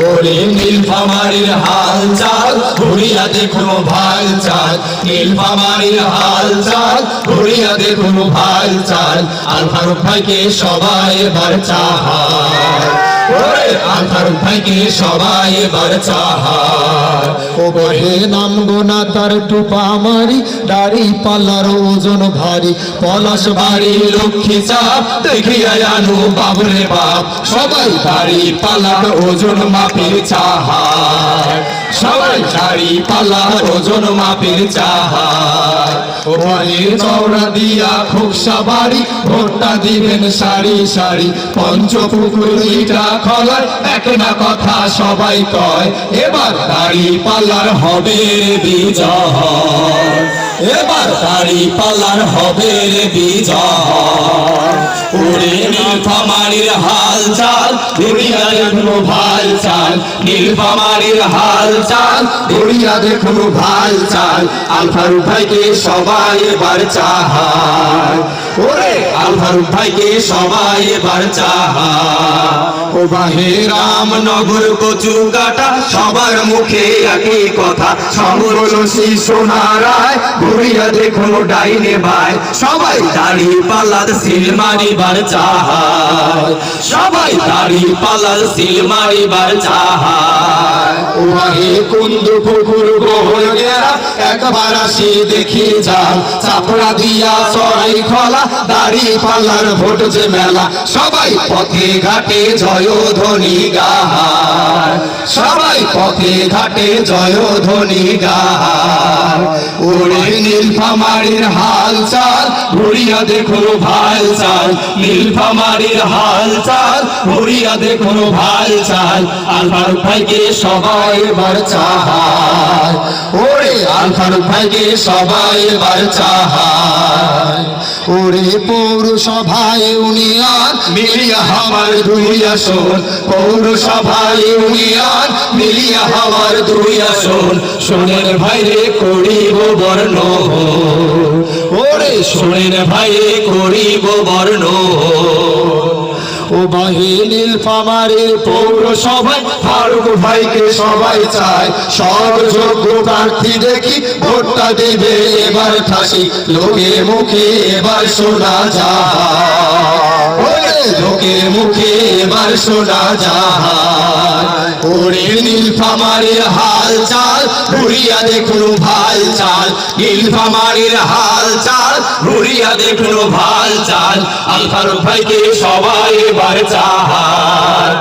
ওরে নীলফামারীর হাল চাল ঘুরিয়া দেখুন ভাল চাল, নীলফামারীর হাল চাল ঘুরিয়া দেখুন ভাল চাল। আল ফারুক ভাইকে সবাই এবার চাহায়, ওরে আল ফারুক ভাইকে সবাই এবার চাহায়। ও বহে নামবো না তার টুপা মারি, দাড়ি পাল্লার ওজন ভারী, পলাশ বাড়ি লক্ষ্মী চাপ দেখিয়া জানু বাবরে বাপ, সবাই দাড়ি পাল্লার ওজন মাপির চাহায়, সবাই দাড়ি পাল্লার ওজন মাপির চাহায়। ও ভাইয়ের চওড়া দিয়া খোকসা বাড়ি, ভোটটা দিবেন সারি সারি, পঞ্চপুকুর দুইটা খলায় এক না কথা সবাই কয়, এবার দাড়ি পাল্লার হবে বিজয়, এবার দাড়ি পাল্লার হবে বিজয়। ওরে নীলফামারীর হাল চাল ঘুরিয়া দেখুন ভাল চাল, নীলফামারীর হাল চাল ঘুরিয়া দেখুন ভাল চাল। আল ফারুক ভাইকে সবাই এবার চাহায়, ওরে আল ফারুক ভাইকে সবাই এবার চাহায়। ও বাহে রামনগর কচু কাটা সবার মুখে একই কথা, সংগলসী সোনারায় ঘুরিয়া দেখুন ডাইনে বাই, সবাই দাড়ি পাল্লার সিল মারিবার চাহায়, সবাই দাড়ি পাল্লার সিল মারিবার চাহায়। ও বাহে কুন্দু পুকুর গোল গেরা একবার আসি দেখি যান, চাপড়া দিয়া সরাই খলা দাড়ি পাল্লার ভোট যে মেলা, সবাই পথে ঘাটে জয়ধ্বনি গায়, সবাই পথে ঘাটে জয়ধ্বনি গায়। ওরে নীলফামারীর হাল চাল ঘুরিয়া দেখুন ভাল চাল, নীলফামারীর হাল চাল ঘুরিয়া দেখুন ভাল চাল। আল ফারুক ভাইকে সবাই এবার চাহায়, ওরে আল ফারুক ভাইকে সবাই এবার চাহায়। ওরে পৌরসভায় ইউনিয়ন মিলিয়া আমার দুই আসন, পৌরসভায় ইউনিয়ন মিলিয়া আমার দুই আসন, শোনেন ভাইরে করিব বর্ণ, ওরে শোনেন ভাইরে করিব বর্ণ। ও বাহে নীলফামারীর পৌরসভায় ফারুক ভাইকে সবাই চায়, সব যোগ্য প্রার্থী দেখি ভোটটা দিবে এবার ঠাসি, লোকে মুখে এবার শোনা যায়, লোকে মুখে এবার শোনা যায়। ওরে নীলফামারীর হাল চাল ঘুরিয়া দেখুন ভাল চাল, নীলফামারীর হাল চাল ঘুরিয়া দেখুন ভাল চাল। আল ফারুক ভাইকে সবাই এবার চাহায়।